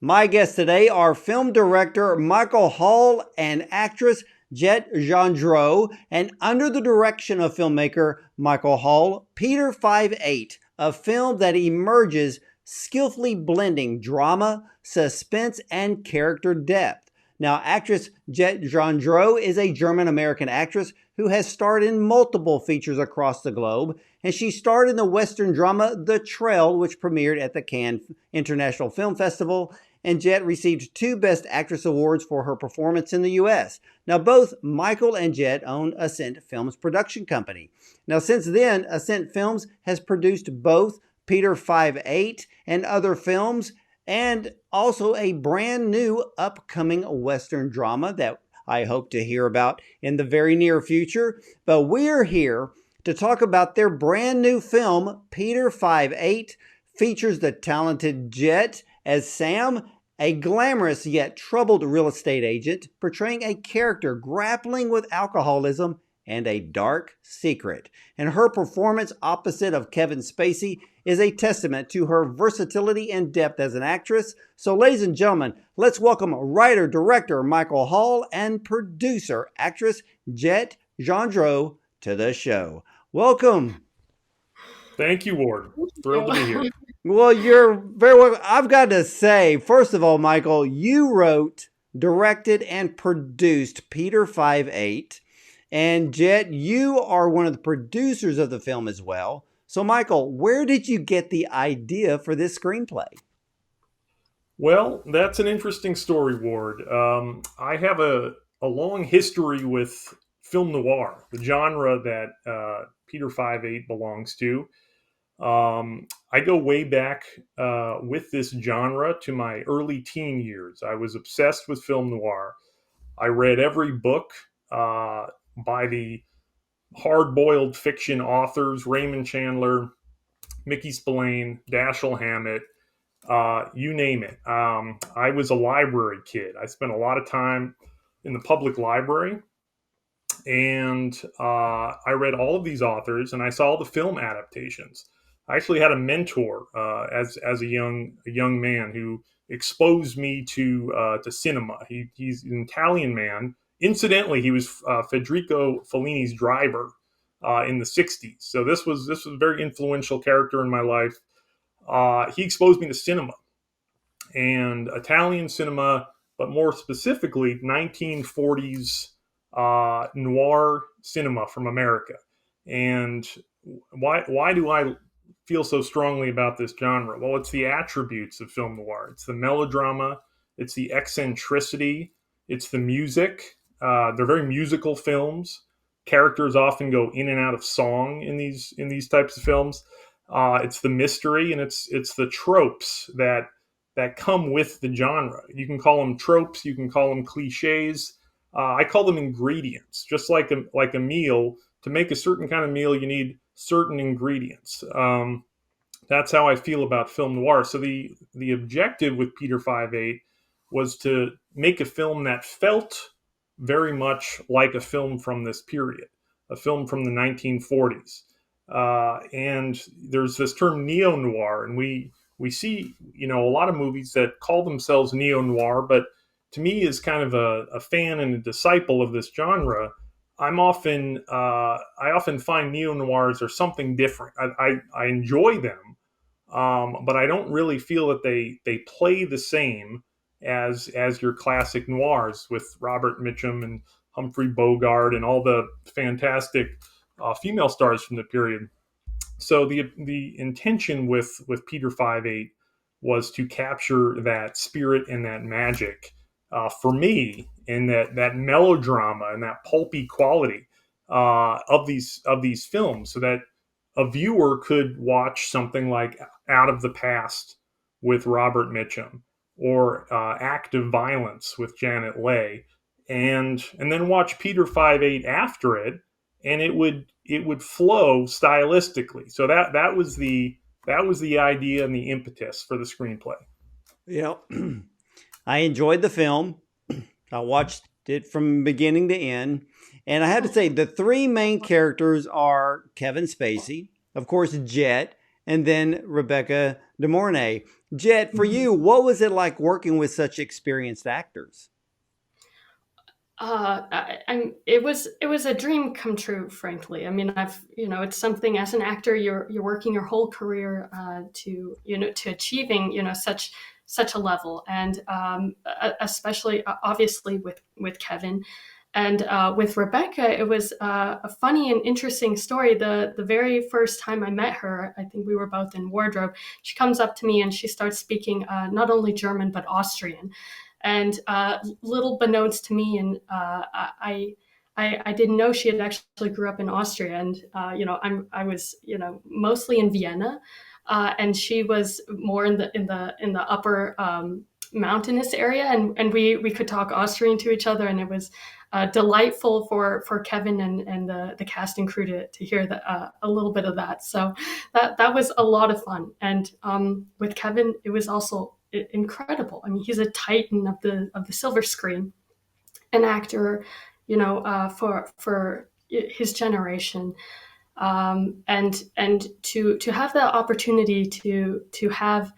My guests today are film director Michael Hall and actress Jet Jandreau, and under the direction of filmmaker Michael Hall, Peter 5/8, a film that emerges skillfully blending drama, suspense, and character depth. Now, actress Jet Jandreau is a German-American actress who has starred in multiple features across the globe, and she starred in the Western drama The Trail, which premiered at the Cannes International Film Festival, and Jet received 2 Best Actress awards for her performance in the U.S. Now, both Michael and Jet own Ascent Films production company. Now, since then, Ascent Films has produced both Peter 5/8 and other films, and also a brand new upcoming Western drama that I hope to hear about in the very near future. But we're here to talk about their brand new film, Peter 5/8, features the talented Jet as Sam, a glamorous yet troubled real estate agent, portraying a character grappling with alcoholism and a dark secret. And her performance opposite of Kevin Spacey is a testament to her versatility and depth as an actress. So ladies and gentlemen, let's welcome writer, director Michael Hall and producer, actress Jet Jandreau to the show. Welcome. Thank you, Ward. Thrilled to be here. Well, you're very welcome. I've got to say, first of all, Michael, you wrote, directed, and produced Peter 5/8. And Jet, you are one of the producers of the film as well. So, Michael, where did you get the idea for this screenplay? Well, that's an interesting story, Ward. I have a long history with film noir, the genre that Peter 5/8 belongs to. I go way back with this genre to my early teen years. I was obsessed with film noir. I read every book by the hard-boiled fiction authors, Raymond Chandler, Mickey Spillane, Dashiell Hammett, you name it. I was a library kid. I spent a lot of time in the public library, and I read all of these authors, and I saw the film adaptations. I actually had a mentor as a young man who exposed me to cinema. He's an Italian man. Incidentally, he was Federico Fellini's driver in the '60s. So this was a very influential character in my life. He exposed me to cinema and Italian cinema, but more specifically 1940s noir cinema from America. And why do I feel so strongly about this genre? Well, it's the attributes of film noir. It's the melodrama. It's the eccentricity. It's the music. They're very musical films. Characters often go in and out of song in these types of films. It's the mystery, and it's the tropes that come with the genre. You can call them tropes. You can call them cliches. I call them ingredients. Just like a meal, to make a certain kind of meal, you need certain ingredients. That's how I feel about film noir. So the objective with Peter 5/8 was to make a film that felt very much like a film from this period, a film from the 1940s. And there's this term neo-noir, and we see, a lot of movies that call themselves neo-noir, but to me, as kind of a fan and a disciple of this genre, I often find neo-noirs are something different. I enjoy them, but I don't really feel that they play the same as your classic noirs with Robert Mitchum and Humphrey Bogart and all the fantastic female stars from the period. So the intention with Peter 5/8 was to capture that spirit and that magic for me, and that melodrama and that pulpy quality of these films, so that a viewer could watch something like Out of the Past with Robert Mitchum, or Act of Violence with Janet Leigh, and then watch Peter 5/8 after it, and it would flow stylistically. So that was the idea and the impetus for the screenplay. I enjoyed the film. I watched it from beginning to end. And I have to say, the 3 main characters are Kevin Spacey, of course, Jet, and then Rebecca De Mornay. Jet, for Mhm. you, what was it like working with such experienced actors? It was a dream come true, frankly. I mean, it's something as an actor, you're working your whole career to, to achieving, such a level, and especially obviously with Kevin. And with Rebecca, it was a funny and interesting story. The very first time I met her, I think we were both in wardrobe. She comes up to me and she starts speaking not only German but Austrian, and little beknownst to me, and I didn't know she had actually grew up in Austria, and I was mostly in Vienna, and she was more in the upper mountainous area, and we could talk Austrian to each other, and it was delightful for Kevin and the cast and crew to hear a little bit of that. So that was a lot of fun. And with Kevin, it was also incredible. I mean, he's a titan of the silver screen, an actor, for his generation, and to have the opportunity to have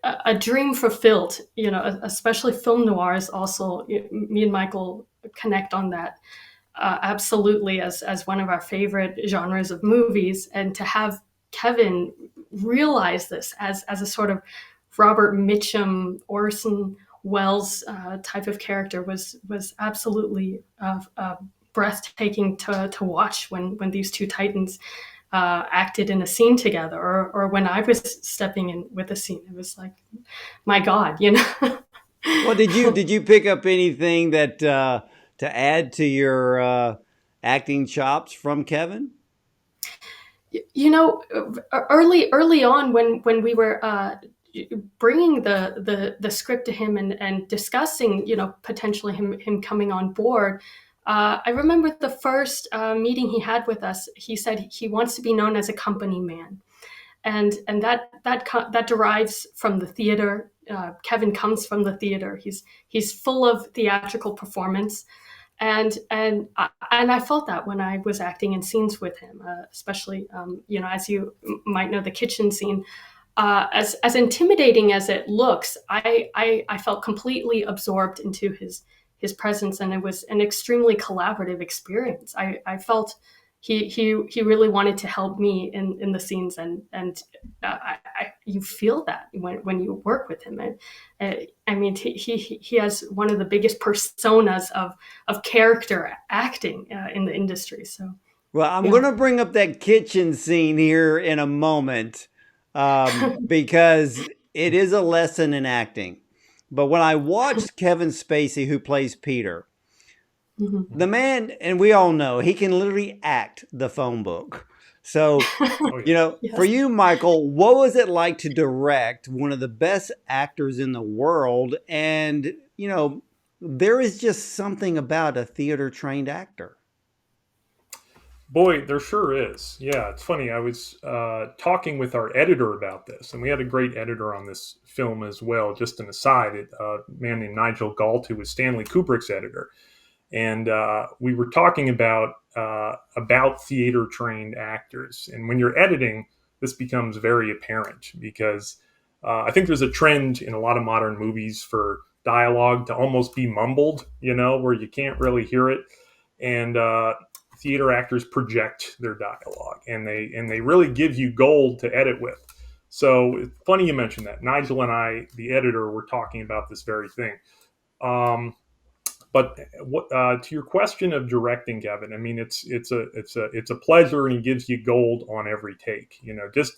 a dream fulfilled, especially film noir is also, me and Michael connect on that absolutely as one of our favorite genres of movies, and to have Kevin realize this as a sort of Robert Mitchum, Orson Welles type of character was absolutely breathtaking to watch when these two titans acted in a scene together, or when I was stepping in with a scene. It was like, my God. Well, did you pick up anything that to add to your acting chops from Kevin? Early on, when we were bringing the script to him, and discussing, potentially him coming on board, I remember the first meeting he had with us. He said he wants to be known as a company man, and that derives from the theater. Kevin comes from the theater. He's full of theatrical performance, and I felt that when I was acting in scenes with him, especially, as you might know, the kitchen scene. As intimidating as it looks, I felt completely absorbed into his presence, and it was an extremely collaborative experience. I felt he really wanted to help me in the scenes, you feel that when you work with him. I mean, he has one of the biggest personas of character acting in the industry. So Well, I'm yeah. going to bring up that kitchen scene here in a moment because it is a lesson in acting. But when I watched Kevin Spacey, who plays Peter, Mhm. the man, and we all know he can literally act the phone book. So, Oh yeah. for Yes. you, Michael, what was it like to direct one of the best actors in the world? And, there is just something about a theater trained actor. Boy, there sure is. Yeah, it's funny. I was talking with our editor about this, and we had a great editor on this film as well. Just an aside, a man named Nigel Galt, who was Stanley Kubrick's editor, and we were talking about theater trained actors. And when you're editing, this becomes very apparent because I think there's a trend in a lot of modern movies for dialogue to almost be mumbled, where you can't really hear it. And theater actors project their dialogue, and they really give you gold to edit with. So it's funny you mentioned that. Nigel and I, the editor, were talking about this very thing. But to your question of directing, Kevin, I mean, it's a pleasure, and he gives you gold on every take.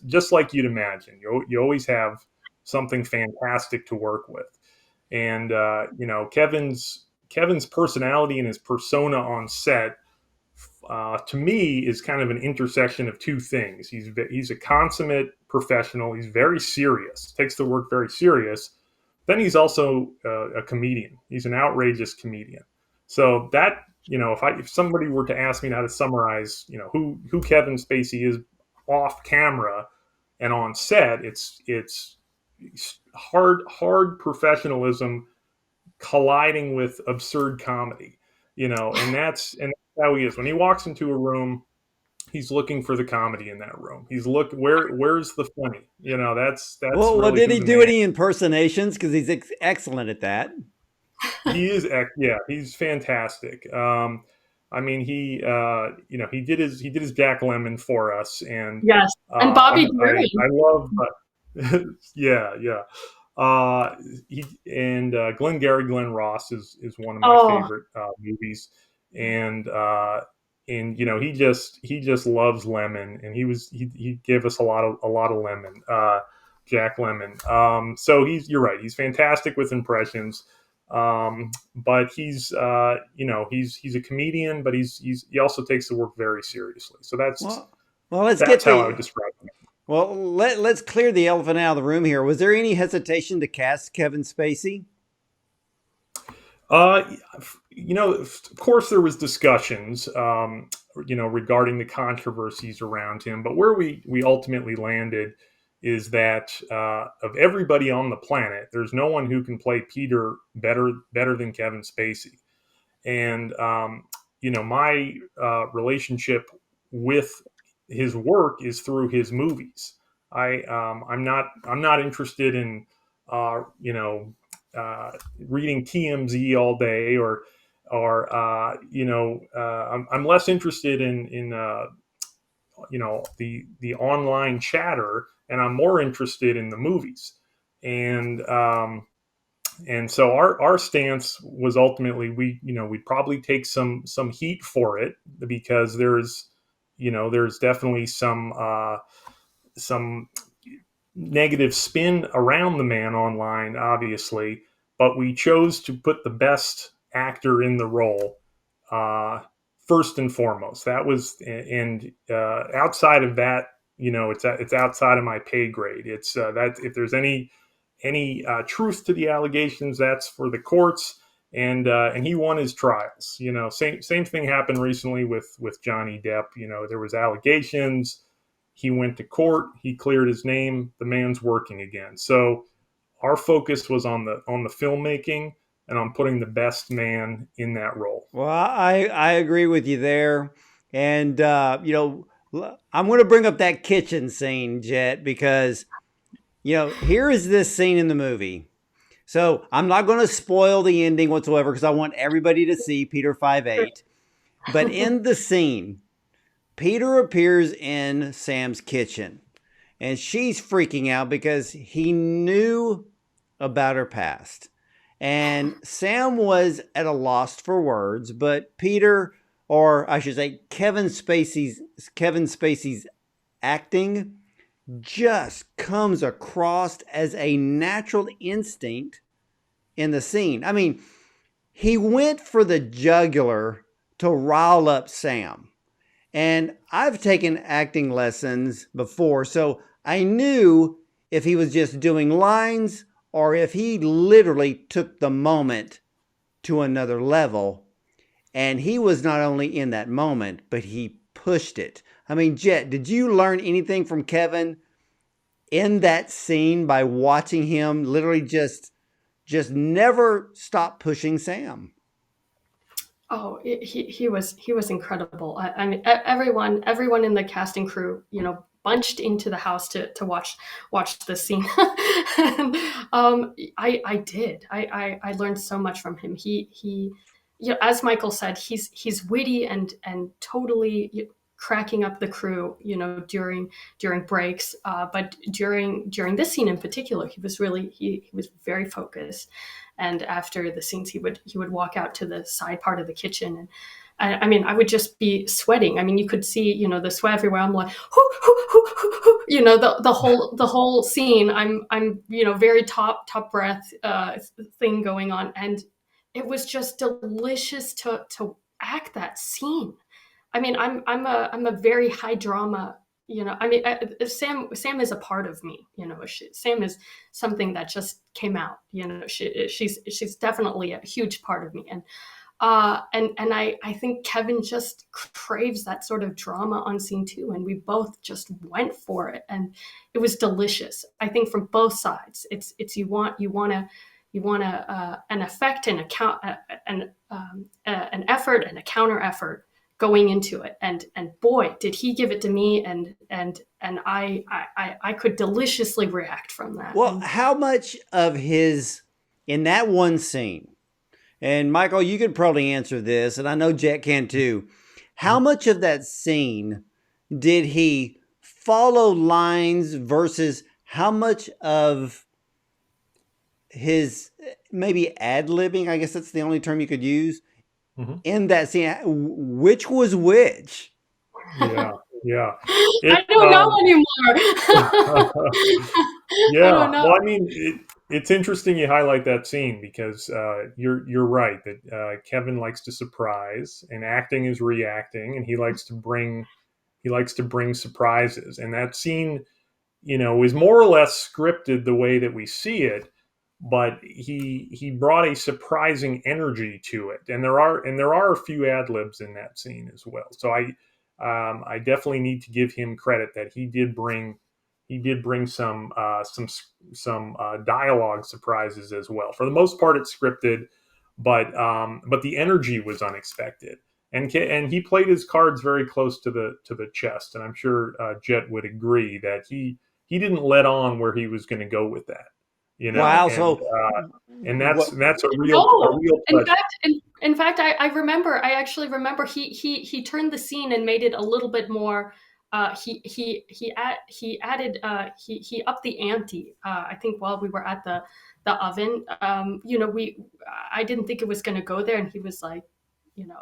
Just like you'd imagine. You always have something fantastic to work with, and Kevin's personality and his persona on set, to me, is kind of an intersection of two things. He's a consummate professional. He's very serious. Takes the work very serious. Then he's also a comedian. He's an outrageous comedian. So that, if somebody were to ask me how to summarize, who Kevin Spacey is off camera and on set, it's hard professionalism colliding with absurd comedy. And that's how he is. When he walks into a room, he's looking for the comedy in that room. Where's the funny? That's Well, really did who he the do man. any impersonations? Because he's excellent at that. He is, yeah, he's fantastic. I mean, he did his Jack Lemmon for us, and Yes, and Bobby I Darin. love, yeah, yeah. He and Glenn Ross is one of my Oh, favorite movies, and he just loves lemon, and he gave us a lot of lemon, Jack Lemmon. So you're right, he's fantastic with impressions. But he's a comedian, but he also takes the work very seriously. So Well, well, let's get that's how I would the describe him. well. Let's clear the elephant out of the room here. Was there any hesitation to cast Kevin Spacey? Uh, of course, there was discussions, regarding the controversies around him. But where we ultimately landed is that of everybody on the planet, there's no one who can play Peter better than Kevin Spacey. And my relationship with his work is through his movies. I'm not interested in uh, you know reading TMZ all day, I'm less interested in the online chatter, and I'm more interested in the movies. And so our stance was ultimately we'd probably take some heat for it, because there's definitely some negative spin around the man online, obviously, but we chose to put the best actor in the role first and foremost. That was, and outside of that, it's outside of my pay grade. It's that if there's any truth to the allegations, that's for the courts. And he won his trials. Same thing happened recently with Johnny Depp. There was allegations. He went to court. He cleared his name. The man's working again. So our focus was on the filmmaking and on putting the best man in that role. Well, I agree with you there, and I'm going to bring up that kitchen scene, Jet, because here is this scene in the movie. So I'm not going to spoil the ending whatsoever because I want everybody to see Peter 5'8". But in the scene, Peter appears in Sam's kitchen and she's freaking out because he knew about her past. And Sam was at a loss for words, but Peter, or I should say Kevin Spacey's acting just comes across as a natural instinct in the scene. I mean, he went for the jugular to rile up Sam. And I've taken acting lessons before, so I knew if he was just doing lines or if he literally took the moment to another level. And he was not only in that moment, but he pushed it. I mean, Jet, did you learn anything from Kevin in that scene by watching him literally just never stop pushing Sam? oh, he was incredible. I mean, everyone in the casting crew, bunched into the house to watch this scene. And I did. I learned so much from him. He as Michael said, he's witty and totally cracking up the crew, during breaks. But during this scene in particular, he was very focused. And after the scenes, he would walk out to the side part of the kitchen, and I mean, I would just be sweating. I mean, you could see, the sweat everywhere. I'm like, hoo, hoo, hoo, hoo, hoo. The whole scene. I'm very top breath thing going on, and it was just delicious to act that scene. I mean, I'm a very high drama. I mean, Sam is a part of me. Sam is something that just came out. She's definitely a huge part of me, and I think Kevin just craves that sort of drama on scene too, and we both just went for it, and it was delicious. I think from both sides, it's you want an effect and an effort and a counter effort going into it. And boy, did he give it to me, and I could deliciously react from that. Well, And how much of his, in that one scene, and Michael, you could probably answer this, and I know Jet can too. How much of that scene did he follow lines versus how much of his maybe ad-libbing, I guess that's the only term you could use, in that scene? Which was which? Yeah. I don't know anymore. Yeah. I don't know. Well, I mean, it's interesting you highlight that scene because you're right that Kevin likes to surprise, and acting is reacting, and he likes to bring surprises. And that scene, is more or less scripted the way that we see it, but he brought a surprising energy to it. And there are a few ad libs in that scene as well. So I definitely need to give him credit that he did bring some dialogue surprises as well. For the most part, it's scripted, but the energy was unexpected, and he played his cards very close to the chest. And I'm sure Jet would agree that he didn't let on where he was going to go with that. Wow. And that's a real pleasure. In fact, I actually remember he turned the scene and made it a little bit more. He added he upped the ante. I think while we were at the oven, I didn't think it was going to go there, and he was like,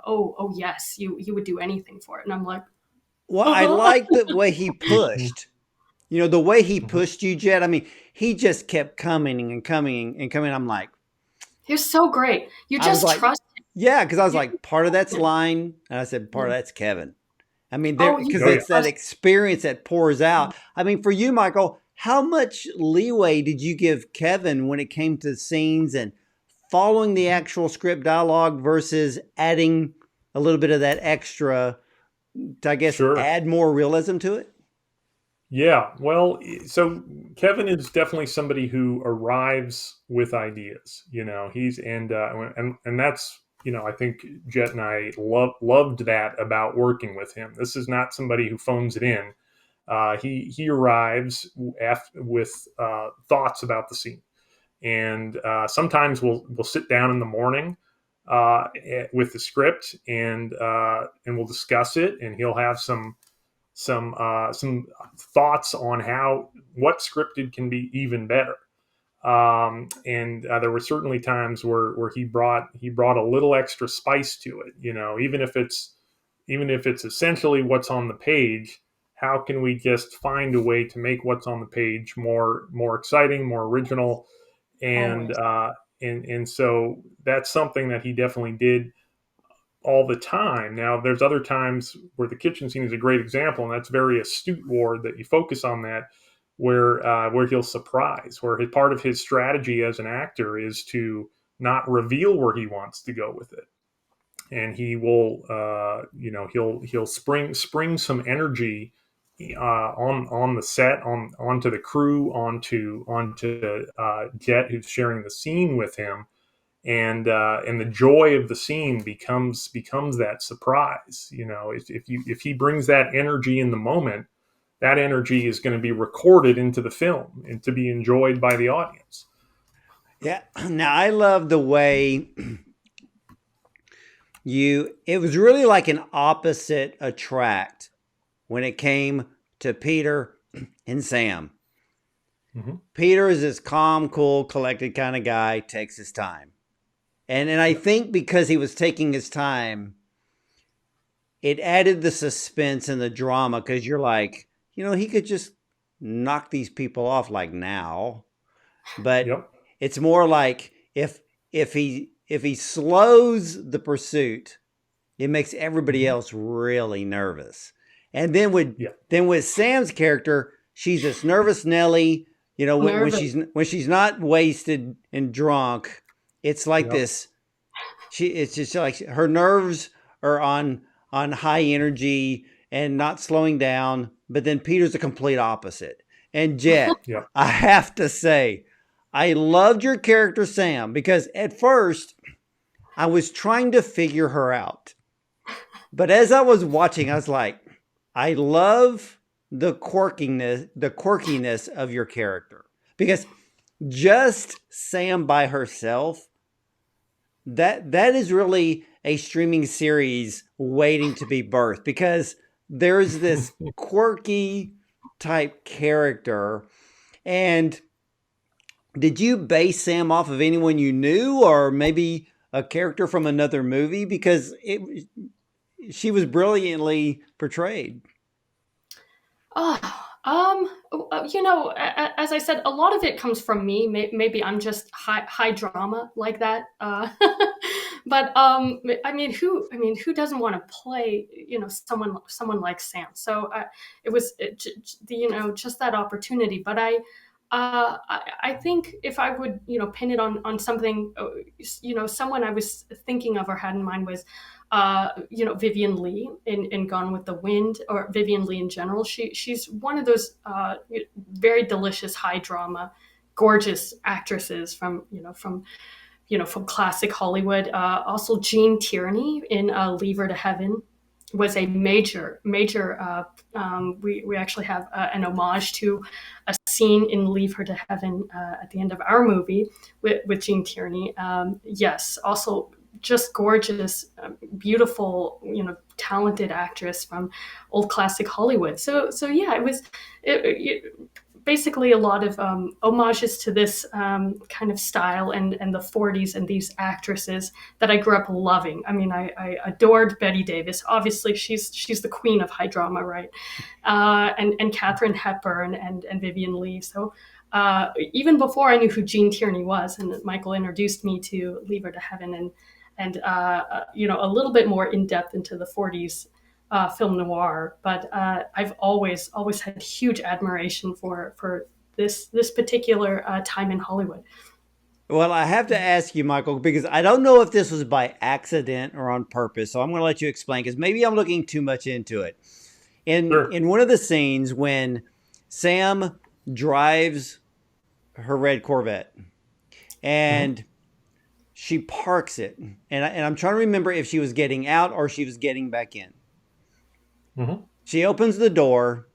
oh yes, you would do anything for it, and I'm like, well, I like the way he pushed. The way he pushed you, Jet. I mean, he just kept coming and coming and coming. I'm like, he was so great. You just trust him. Yeah, because I was like, part of that's line, and I said, part of that's Kevin. I mean, because it's that experience that pours out. I mean, for you, Michael, how much leeway did you give Kevin when it came to scenes and following the actual script dialogue versus adding a little bit of that extra to, I guess, add more realism to it? Yeah, well, so Kevin is definitely somebody who arrives with ideas. He's and that's I think Jet and I loved that about working with him. This is not somebody who phones it in. He arrives with thoughts about the scene, and sometimes we'll sit down in the morning with the script and we'll discuss it, and he'll have some thoughts on what scripted can be even better. And there were certainly times where he brought a little extra spice to it. Even if it's essentially what's on the page, how can we just find a way to make what's on the page more exciting, more original? And so that's something that he definitely did all the time. Now, there's other times where the kitchen scene is a great example, and that's very astute, Ward, that you focus on that, where he'll surprise, where part of his strategy as an actor is to not reveal where he wants to go with it, and he will, he'll spring some energy on the set, onto the crew, onto Jet, who's sharing the scene with him. And the joy of the scene becomes that surprise. If he brings that energy in the moment, that energy is going to be recorded into the film and to be enjoyed by the audience. Yeah. Now I love the way it was really like an opposite attract when it came to Peter and Sam. Mm-hmm. Peter is this calm, cool, collected kind of guy, takes his time. And I think because he was taking his time, it added the suspense and the drama, because you're like, he could just knock these people off like now. But it's more like if he slows the pursuit, it makes everybody else really nervous. And then with Sam's character, she's this nervous Nelly, when she's not wasted and drunk. It's like this. It's just like her nerves are on high energy and not slowing down. But then Peter's the complete opposite. And Jet, I have to say, I loved your character Sam, because at first I was trying to figure her out. But as I was watching, I was like, I love the quirkiness of your character, because just Sam by herself, that is really a streaming series waiting to be birthed, because there's this quirky type character. And did you base Sam off of anyone you knew, or maybe a character from another movie? Because she was brilliantly portrayed. Oh, as I said, a lot of it comes from me. Maybe I'm just high drama like that. But who doesn't want to play, someone like Sam? So it was, just that opportunity. But I think if I would, pin it on something, someone I was thinking of or had in mind was, Vivian Lee in Gone with the Wind, or Vivian Lee in general. She's one of those very delicious high drama, gorgeous actresses from classic Hollywood. Also, Jean Tierney in Leave Her to Heaven was a major. We actually have an homage to a scene in Leave Her to Heaven at the end of our movie with Jean Tierney. Yes, also just gorgeous, beautiful, talented actress from old classic Hollywood. So yeah, it was basically a lot of homages to this kind of style and the 40s and these actresses that I grew up loving. I mean, I adored Bette Davis. Obviously, she's the queen of high drama, right? And Katharine Hepburn and Vivian Lee. So even before I knew who Jean Tierney was, and Michael introduced me to Leave Her to Heaven and a little bit more in depth into the 40s film noir. But I've always had huge admiration for this particular time in Hollywood. Well, I have to ask you, Michael, because I don't know if this was by accident or on purpose. So I'm going to let you explain, because maybe I'm looking too much into it. In one of the scenes when Sam drives her red Corvette and she parks it, and I'm trying to remember if she was getting out or she was getting back in. Mm-hmm. She opens the door,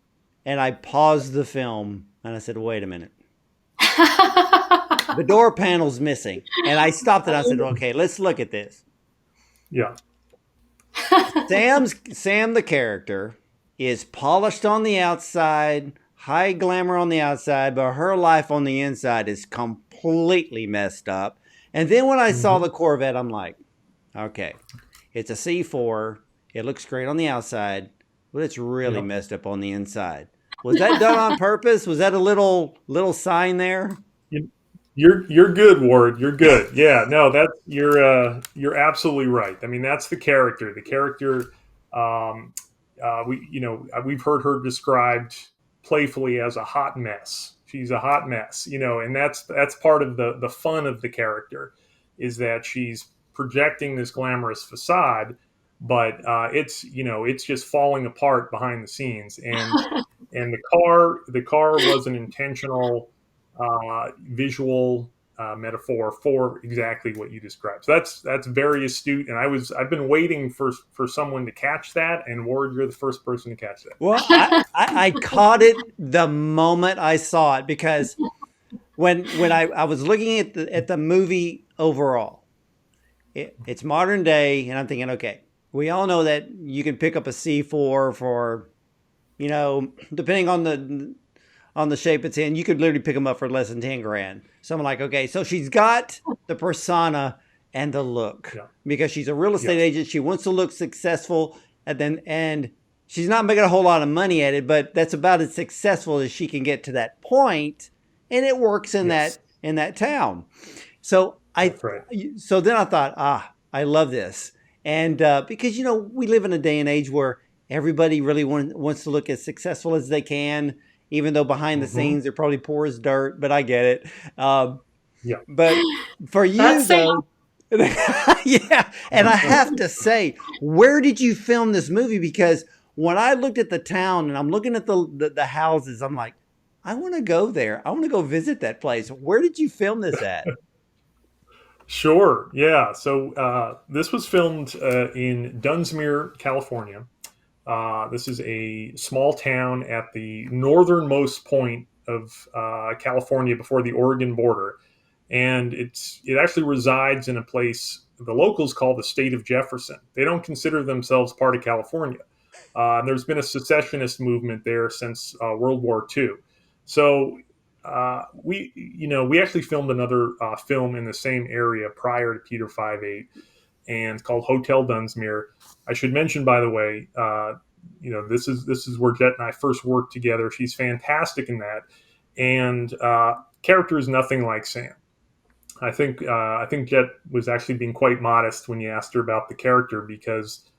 and I paused the film, and I said, wait a minute. The door panel's missing. And I stopped it. I said, okay, let's look at this. Yeah. Sam, the character, is polished on the outside, high glamour on the outside, but her life on the inside is completely messed up. And then when I saw the Corvette, I'm like, okay, it's a C4. It looks great on the outside, but it's really messed up on the inside. Was that done on purpose? Was that a little sign there? You're good, Ward. You're good. Yeah, no, you're absolutely right. I mean, that's the character. The character, we've heard her described playfully as a hot mess. She's a hot mess, and that's part of the fun of the character, is that she's projecting this glamorous facade, but it's just falling apart behind the scenes. And the car was an intentional visual metaphor for exactly what you described. So that's very astute, and I've been waiting for someone to catch that, and Ward, you're the first person to catch that. Well, I caught it the moment I saw it, because when I was looking at the movie overall, it's modern day, and I'm thinking, okay, we all know that you can pick up a C4 for, depending on the shape it's in, you could literally pick them up for less than 10 grand. So I'm like, okay, so she's got the persona and the look, because she's a real estate agent. She wants to look successful, and she's not making a whole lot of money at it, but that's about as successful as she can get to that point, and it works in that town. So so then I thought, I love this, and because we live in a day and age where everybody really wants to look as successful as they can, even though behind the scenes they're probably poor as dirt, but I get it. But for you, though, yeah. And I have to say, where did you film this movie? Because when I looked at the town and I'm looking at the houses, I'm like, I want to go there. I want to go visit that place. Where did you film this at? Sure. Yeah. So this was filmed in Dunsmuir, California. This is a small town at the northernmost point of California before the Oregon border, and it actually resides in a place the locals call the state of Jefferson. They don't consider themselves part of California. And there's been a secessionist movement there since World War II. So we actually filmed another film in the same area prior to Peter 5.8, and called Hotel Dunsmuir. I should mention, by the way, this is where Jet and I first worked together. She's fantastic in that, and character is nothing like Sam. I think Jet was actually being quite modest when you asked her about the character, because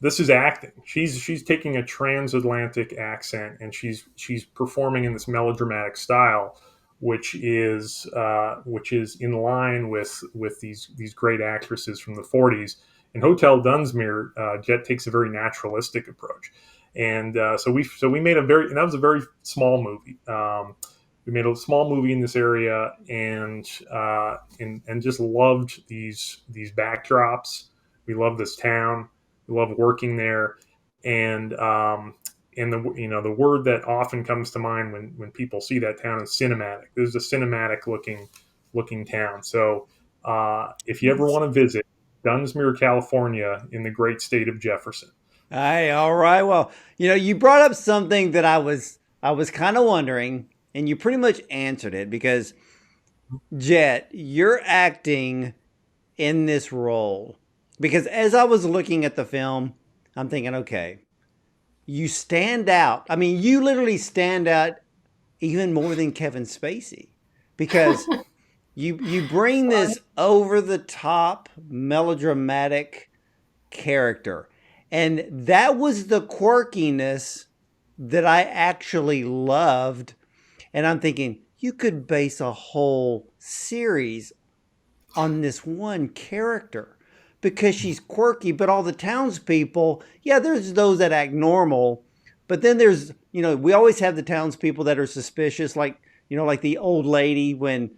this is acting. She's taking a transatlantic accent, and she's performing in this melodramatic style, which is in line with these great actresses from the 40s. In Hotel Dunsmuir, Jet takes a very naturalistic approach, and so we made that was a very small movie. We made a small movie in this area, and just loved these backdrops. We love this town. We love working there, and the word that often comes to mind when people see that town is cinematic. This is a cinematic looking town. So if you ever want to visit Dunsmuir, California, in the great state of Jefferson. Hey, all right. Well, you brought up something that I was kind of wondering, and you pretty much answered it because Jet, you're acting in this role. Because as I was looking at the film, I'm thinking, okay, you stand out. I mean, you literally stand out even more than Kevin Spacey because you bring this over the top melodramatic character. And that was the quirkiness that I actually loved. And I'm thinking, you could base a whole series on this one character because she's quirky, but all the townspeople, yeah, there's those that act normal, but then there's, we always have the townspeople that are suspicious, like the old lady when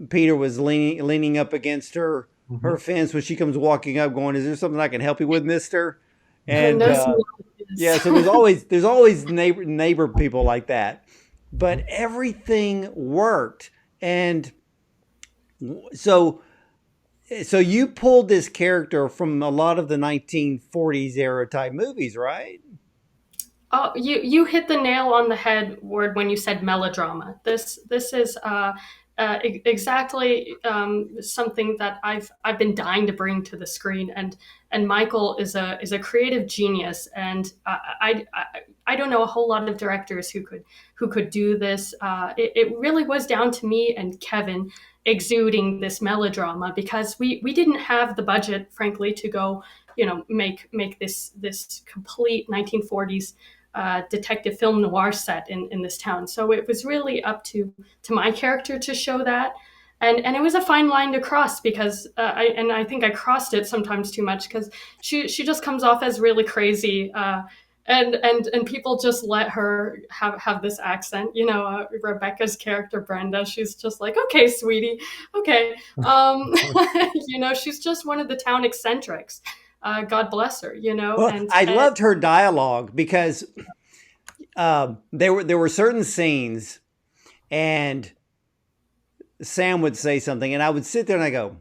Peter was leaning up against her fence when she comes walking up, going, "Is there something I can help you with, Mister?" And No, yeah, so there's always neighbor people like that, but everything worked, and so you pulled this character from a lot of the 1940s era type movies, right? Oh, you hit the nail on the head, Ward, when you said melodrama. This is exactly something that I've been dying to bring to the screen, and Michael is a creative genius, and I don't know a whole lot of directors who could do this. It really was down to me and Kevin exuding this melodrama because we didn't have the budget, frankly, to go make this complete 1940s detective film noir set in this town. So it was really up to my character to show that. And it was a fine line to cross because I think I crossed it sometimes too much because she just comes off as really crazy, and people just let her have this accent. Rebecca's character Brenda, she's just like, okay, sweetie, okay, she's just one of the town eccentrics. God bless her, Well, I and loved her dialogue because there were certain scenes, and Sam would say something, and I would sit there and I go,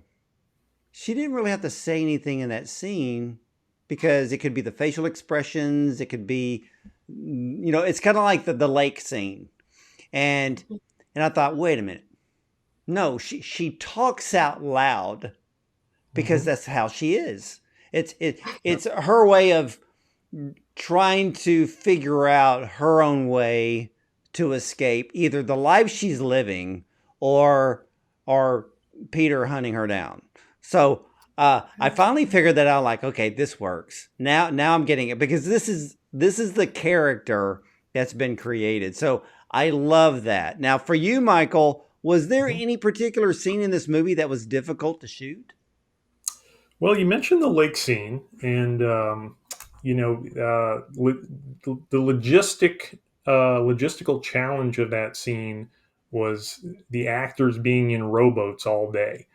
she didn't really have to say anything in that scene because it could be the facial expressions, it could be, it's kind of like the lake scene, and I thought, wait a minute, no, she talks out loud because that's how she is. It's her way of trying to figure out her own way to escape either the life she's living or Peter hunting her down. So I finally figured that out. Like, okay, this works. Now I'm getting it because this is the character that's been created. So I love that. Now for you, Michael, was there any particular scene in this movie that was difficult to shoot? Well, you mentioned the lake scene, and the logistical challenge of that scene was the actors being in rowboats all day.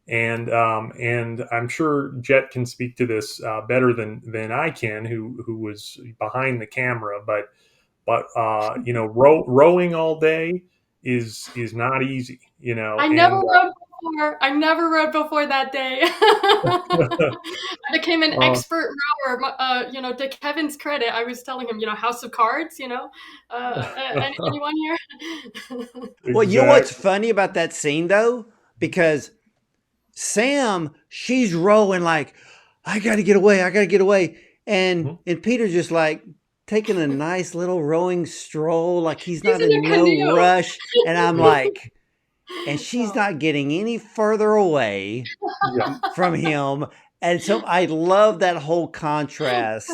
And I'm sure Jet can speak to this better than I can, who was behind the camera. But you know, rowing all day is not easy. You know, I never and rode before. I never rode before that day. I became an uh, expert rower. You know, to Kevin's credit, I was telling him, you know, House of Cards. You know, anyone here? Well, you know what's exactly. funny about that scene though? Because Sam, she's rowing like, I gotta get away, I gotta get away. Mhm. And Peter's just like taking a nice little rowing stroll, like he's He's not in in a no canoe. rush. And I'm like, and she's Oh. not getting any further away Yeah. from him. And so I love that whole contrast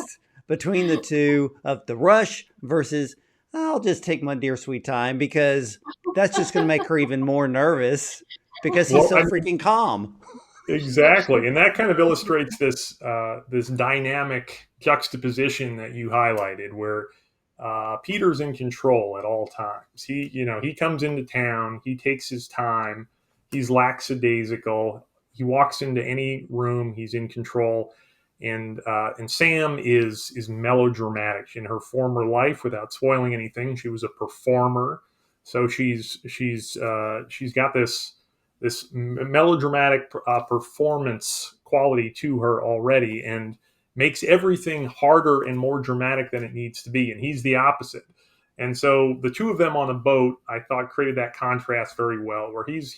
between the two of the rush versus I'll just take my dear sweet time because that's just going to make her even more nervous because he's Well, so I mean, freaking calm. exactly, and that kind of illustrates this dynamic juxtaposition that you highlighted, where Peter's in control at all times. He comes into town, he takes his time, he's lackadaisical. He walks into any room, he's in control, and Sam is melodramatic. In her former life, without spoiling anything, she was a performer, so she's got this melodramatic performance quality to her already, and makes everything harder and more dramatic than it needs to be. And he's the opposite. And so the two of them on a boat, I thought, created that contrast very well, where he's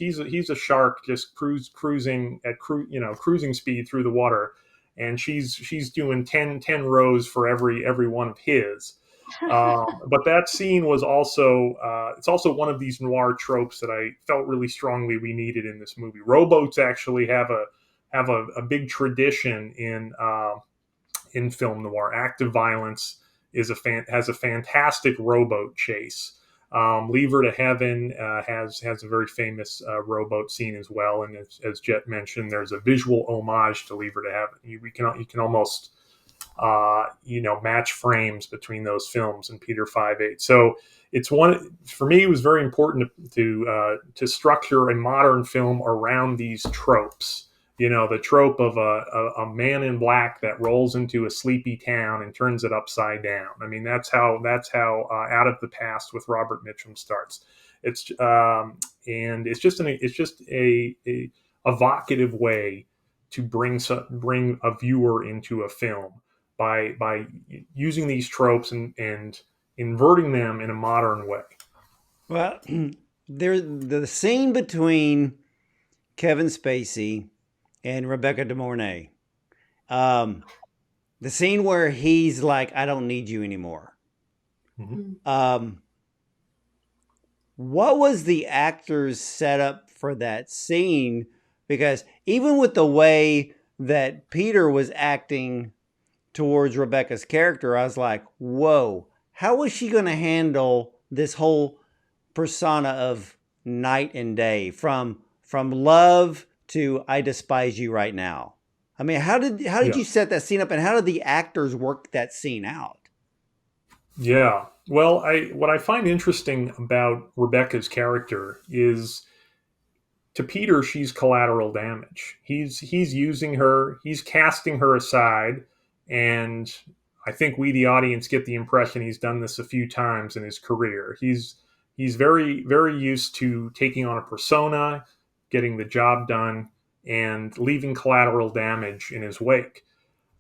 a shark just cruising at cruising speed through the water, and she's doing 10 rows for every one of his. But that scene was also it's also one of these noir tropes that I felt really strongly we needed in this movie. Rowboats actually have a big tradition in film noir. Active violence has a fantastic rowboat chase. Leave Her to Heaven has a very famous rowboat scene as well, and as Jet mentioned, there's a visual homage to Leave Her to Heaven. You can almost match frames between those films and Peter 5/8. So it's one for me. It was very important to structure a modern film around these tropes. You know, the trope of a man in black that rolls into a sleepy town and turns it upside down. I mean, that's how Out of the Past with Robert Mitchum starts. It's and it's just a evocative way to bring a viewer into a film by using these tropes and inverting them in a modern way. Well, there's the scene between Kevin Spacey and Rebecca De Mornay. Um, the scene where he's like, I don't need you anymore. Mm-hmm. Um, what was the actor's setup for that scene? Because even with the way that Peter was acting towards Rebecca's character, I was like, whoa, how was she going to handle this whole persona of night and day from love to I despise you right now? I mean, how did Yeah. you set that scene up and how did the actors work that scene out? Yeah. Well, what I find interesting about Rebecca's character is, to Peter, she's collateral damage. He's using her, he's casting her aside, and I think we, the audience, get the impression he's done this a few times in his career. He's very very used to taking on a persona, getting the job done, and leaving collateral damage in his wake.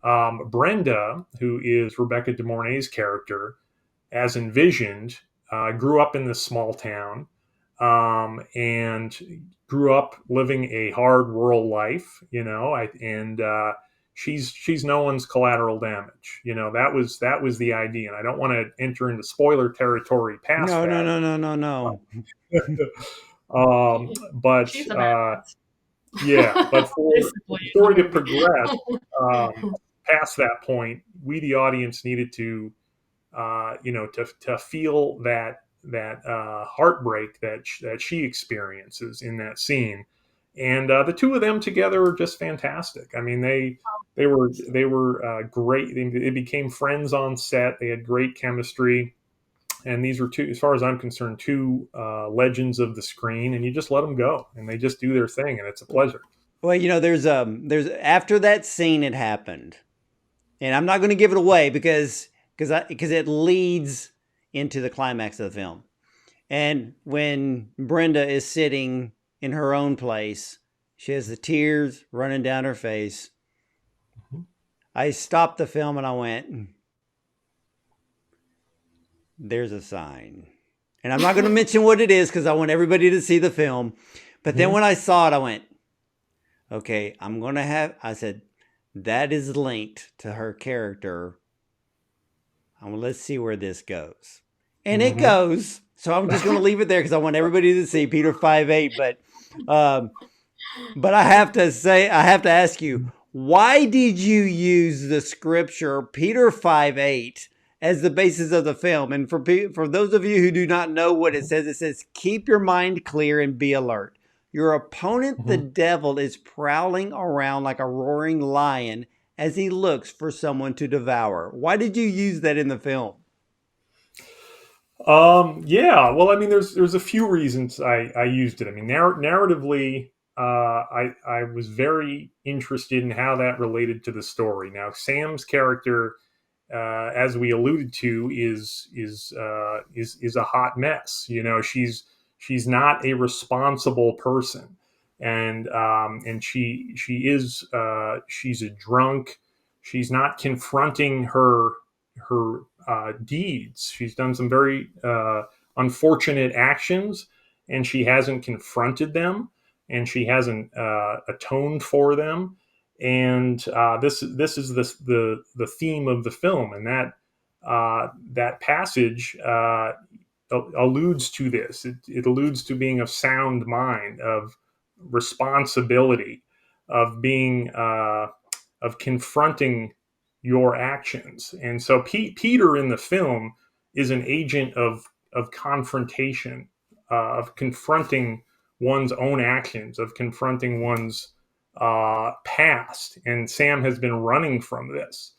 Brenda, who is Rebecca De Mornay's character, as envisioned, grew up in this small town, and grew up living a hard rural life. And she's no one's collateral damage. That was the idea, and I don't want to enter into spoiler territory past No, no, that. no, no, no, no. But She's a badass. yeah, but for Basically, the in the story to movie. progress past that point, we, the audience, needed to feel that heartbreak that she experiences in that scene, and the two of them together are just fantastic. I mean, they were great. They became friends on set. They had great chemistry, And these are two, as far as I'm concerned, two legends of the screen, and you just let them go, and they just do their thing, and it's a pleasure. Well, there's after that scene had happened, and I'm not going to give it away because it leads into the climax of the film. And when Brenda is sitting in her own place, she has the tears running down her face. Mm-hmm. I stopped the film and I went, there's a sign. And I'm not going to mention what it is because I want everybody to see the film. But then when I saw it, I went, okay, I said, that is linked to her character. Let's see where this goes. And it goes. So I'm just going to leave it there because I want everybody to see Peter 5'8". But I have to ask you, why did you use the scripture Peter 5'8" as the basis of the film? And for those of you who do not know what it says, keep your mind clear and be alert. Your opponent, the devil, is prowling around like a roaring lion as he looks for someone to devour. Why did you use that in the film? Yeah, well, I mean, there's a few reasons I used it. I mean, narratively, I was very interested in how that related to the story. Now, Sam's character, as we alluded to, is a hot mess. She's not a responsible person, and she's a drunk. She's not confronting her deeds. She's done some very unfortunate actions, and she hasn't confronted them, and she hasn't atoned for them. And this is the theme of the film, and that passage alludes to this. It alludes to being of sound mind, of responsibility, of being of confronting your actions. And so Peter in the film is an agent of confrontation, of confronting one's own actions, of confronting one's past. And Sam has been running from this.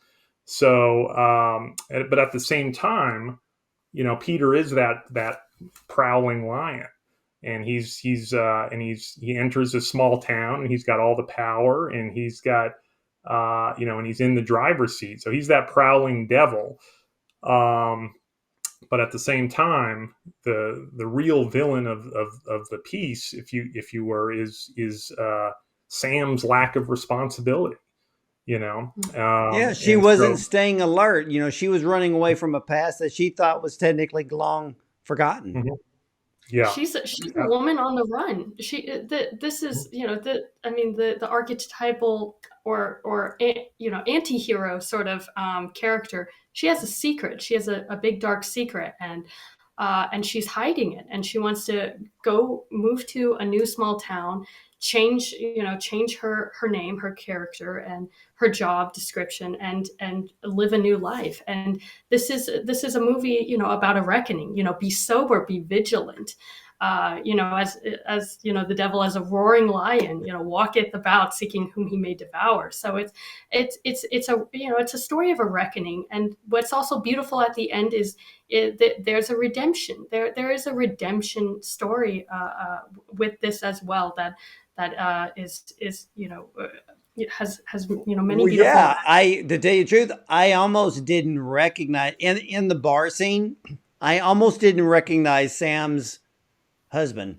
So, but at the same time, Peter is that prowling lion, and he enters a small town, and he's got all the power, and he's got and he's in the driver's seat. So he's that prowling devil. But at the same time, the real villain of the piece, if you were, is Sam's lack of responsibility. She wasn't staying alert. She was running away from a past that she thought was technically long forgotten. Mm-hmm. Yeah, she's a woman on the run. This is the archetypal or anti-hero sort of character. She has a secret. She has a big dark secret, and she's hiding it. And she wants to move to a new small town, change her name, her character, and her job description, and live a new life. And this is a movie, about a reckoning. Be sober, be vigilant. As the devil as a roaring lion, walketh about seeking whom he may devour. So it's a story of a reckoning. And what's also beautiful at the end is that there's a redemption. There is a redemption story with this as well. That is it has many beautiful. Yeah, to tell you the truth, I almost didn't recognize in the bar scene. I almost didn't recognize Sam's husband.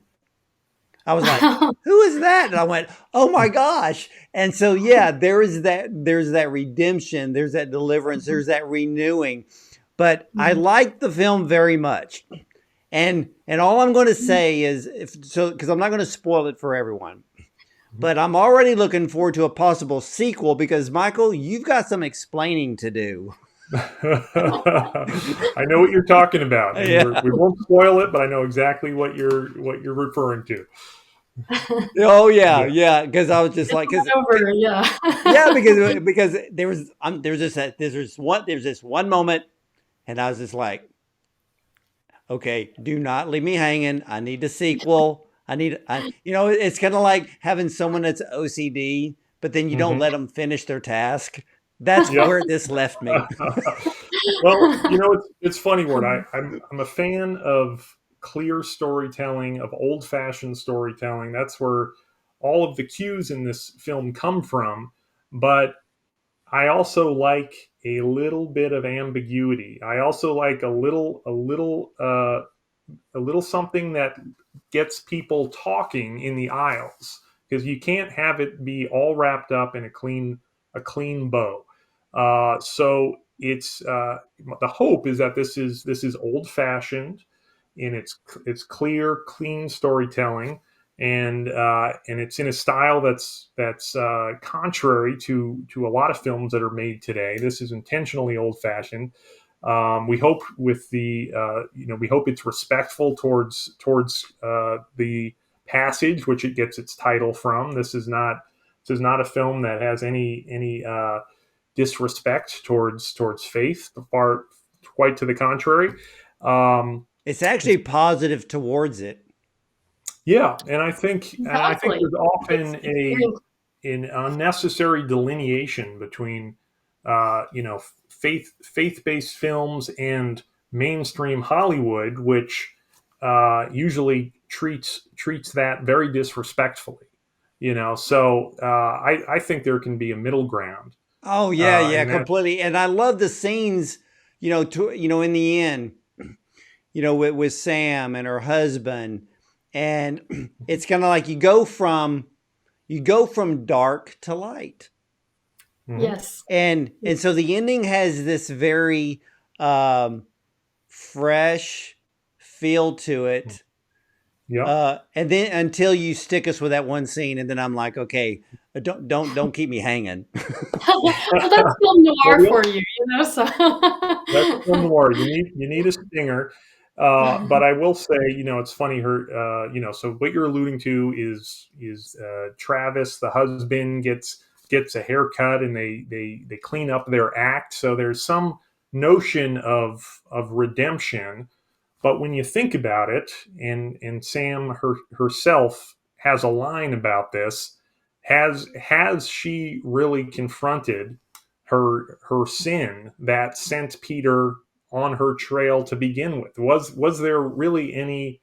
I was like, who is that? And I went, oh my gosh. And so, yeah, there's that redemption, there's that deliverance, there's that renewing. But I like the film very much. And all I'm going to say is, because I'm not going to spoil it for everyone, but I'm already looking forward to a possible sequel because, Michael, you've got some explaining to do. I know what you're talking about. Yeah. We won't spoil it, but I know exactly what you're referring to. Oh yeah. Because I was just like, because there's this one moment, and I was just like, okay, do not leave me hanging. I need a sequel. It's kind of like having someone that's OCD, but then you don't let them finish their task. That's Yep. where this left me. Well, it's funny, Ward. I'm a fan of clear storytelling, of old fashioned storytelling. That's where all of the cues in this film come from. But I also like a little bit of ambiguity. I also like a little something that gets people talking in the aisles, because you can't have it be all wrapped up in a clean bow. So it's the hope is that this is old fashioned in its clear, clean storytelling, and it's in a style that's contrary to a lot of films that are made today. This is intentionally old fashioned. We hope with we hope it's respectful towards the passage which it gets its title from. This is not a film that has any disrespect towards faith. Far, quite to the contrary. It's actually positive towards it. Yeah, and I think Exactly. there's often It's very an unnecessary delineation between faith-based films and mainstream Hollywood, which usually treats that very disrespectfully. So I think there can be a middle ground, Oh yeah, yeah, and that. completely. And I love the scenes, in the end, with Sam and her husband, and it's kind of like you go from dark to light. Mhm. yes. And so the ending has this very fresh feel to it. Yep. And then until you stick us with that one scene, and then I'm like, okay, don't keep me hanging. Well, that's film Well, noir for you, so. that's film noir. You need a stinger. But I will say, it's funny. So what you're alluding to is Travis, the husband, gets a haircut, and they clean up their act. So there's some notion of redemption. But when you think about it, and Sam herself has a line about this, has she really confronted her sin that sent Peter on her trail to begin with? Was there really any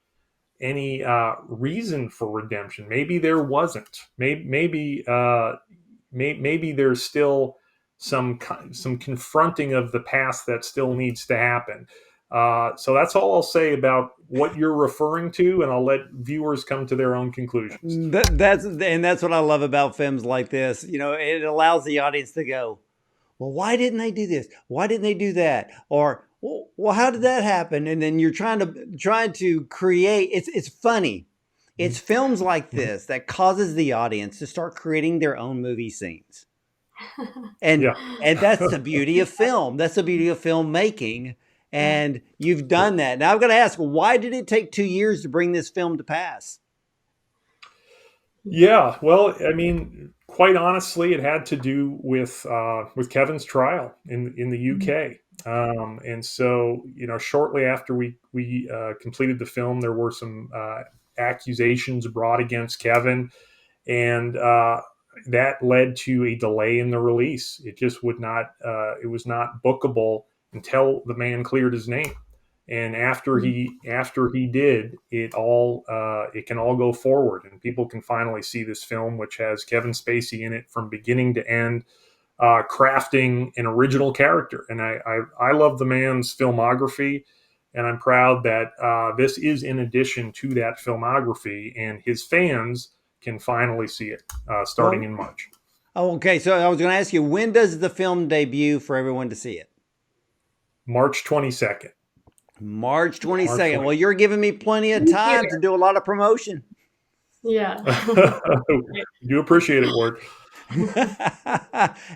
reason for redemption? Maybe there wasn't. Maybe there's still some confronting of the past that still needs to happen. So that's all I'll say about what you're referring to, and I'll let viewers come to their own conclusions. That's what I love about films like this. It allows the audience to go, well, why didn't they do this? Why didn't they do that? Or, well, how did that happen? And then you're trying to create. It's funny. It's films like Mhm. this that causes the audience to start creating their own movie scenes. And Yeah. and that's the beauty of film. That's the beauty of filmmaking. Yeah. And you've done that. Now I've got to ask, why did it take 2 years to bring this film to pass? Yeah, well, I mean, quite honestly, it had to do with Kevin's trial in the UK, and so shortly after we completed the film, there were some accusations brought against Kevin, and that led to a delay in the release. It just would not. It was not bookable until the man cleared his name, and after he did, it can all go forward, and people can finally see this film, which has Kevin Spacey in it from beginning to end, crafting an original character. And I love the man's filmography, and I'm proud that this is in addition to that filmography, and his fans can finally see it starting Well, in March. oh, okay. So I was going to ask you, when does the film debut for everyone to see it? March 22nd. March March 22nd. 20. Well, you're giving me plenty of time to do a lot of promotion. Yeah. We do appreciate it, Ward.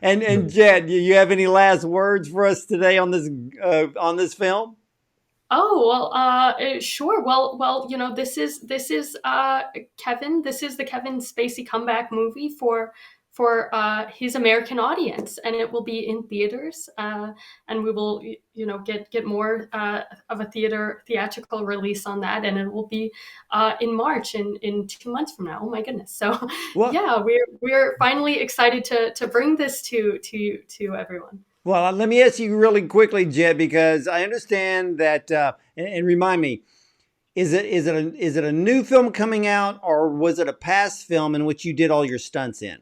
and Jet, you have any last words for us today on this film? Oh well, sure. Well, this is Kevin. This is the Kevin Spacey comeback movie for his American audience, and it will be in theaters, and we will get more of a theatrical release on that, and it will be in March in 2 months from now. Oh my goodness! So Well, yeah, we're finally excited to bring this to everyone. well, let me ask you really quickly, Jet, because I understand that, and remind me, is it a new film coming out, or was it a past film in which you did all your stunts in?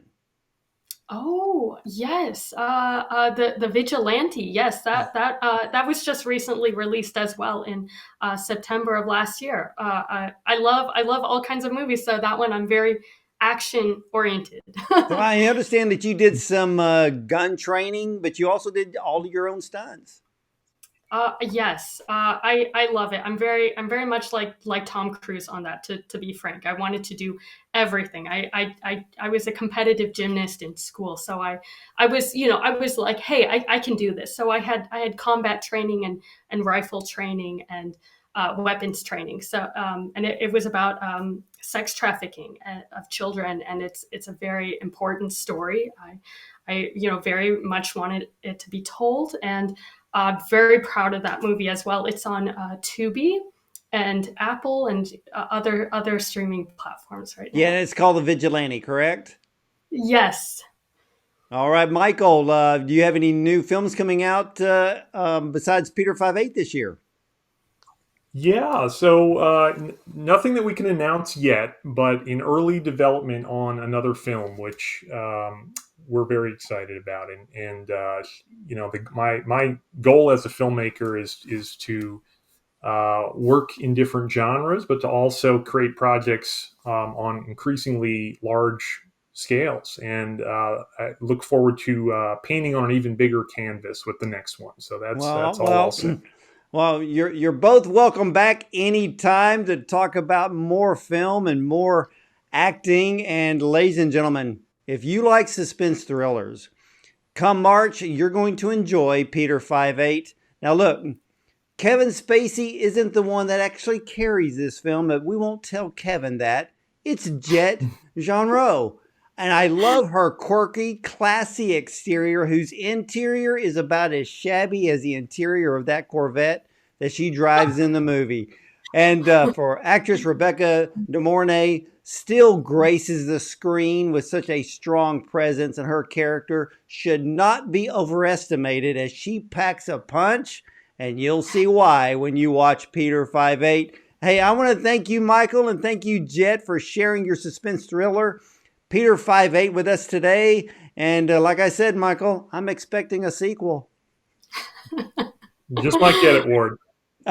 Oh yes, the Vigilante. Yes, that was just recently released as well in September of last year. I love all kinds of movies, so that one I'm very action oriented. So I understand that you did some gun training, but you also did all of your own stunts. Yes, I love it. I'm very much like Tom Cruise on that. To be frank, I wanted to do everything. I was a competitive gymnast in school, so I was like, hey, I can do this. So I had combat training and rifle training and weapons training. So and it was about sex trafficking of children, and it's a very important story. I very much wanted it to be told, and very proud of that movie as well. It's on Tubi and Apple and other streaming platforms right now. Yeah, it's called The Vigilante, correct? Yes. All right, Michael, do you have any new films coming out besides Peter 5'8" this year? Yeah, so nothing that we can announce yet, but in early development on another film, which we're very excited about. My goal as a filmmaker is to work in different genres, but to also create projects on increasingly large scales. And I look forward to painting on an even bigger canvas with the next one. So that's all I'll say. Well, you're both welcome back anytime to talk about more film and more acting. And ladies and gentlemen, if you like suspense thrillers, come March, you're going to enjoy Peter 5'8". Now look, Kevin Spacey isn't the one that actually carries this film, but we won't tell Kevin that. It's Jet Jandreau. And I love her quirky, classy exterior, whose interior is about as shabby as the interior of that Corvette that she drives in the movie. And for actress Rebecca De Mornay, still graces the screen with such a strong presence, and her character should not be overestimated as she packs a punch, and you'll see why when you watch Peter 5'8". Hey, I want to thank you, Michael, and thank you, Jet, for sharing your suspense thriller Peter 5'8" with us today. And like I said, Michael, I'm expecting a sequel. Just might get it, Ward.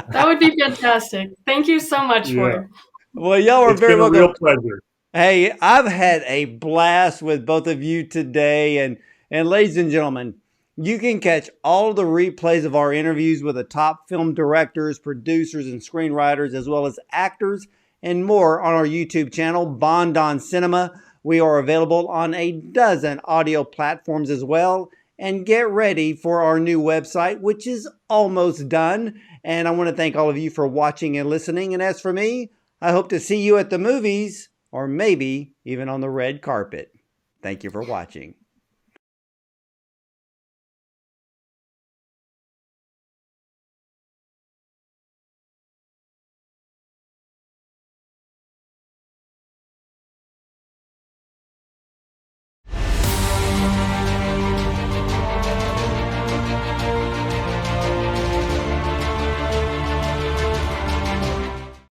That would be fantastic. Thank you so much, Ward. Well, y'all are very welcome. It's been a real pleasure. Hey, I've had a blast with both of you today. And ladies and gentlemen, you can catch all of the replays of our interviews with the top film directors, producers, and screenwriters, as well as actors and more on our YouTube channel, Bond on Cinema. We are available on a dozen audio platforms as well. And get ready for our new website, which is almost done. And I want to thank all of you for watching and listening. And as for me, I hope to see you at the movies, or maybe even on the red carpet. Thank you for watching.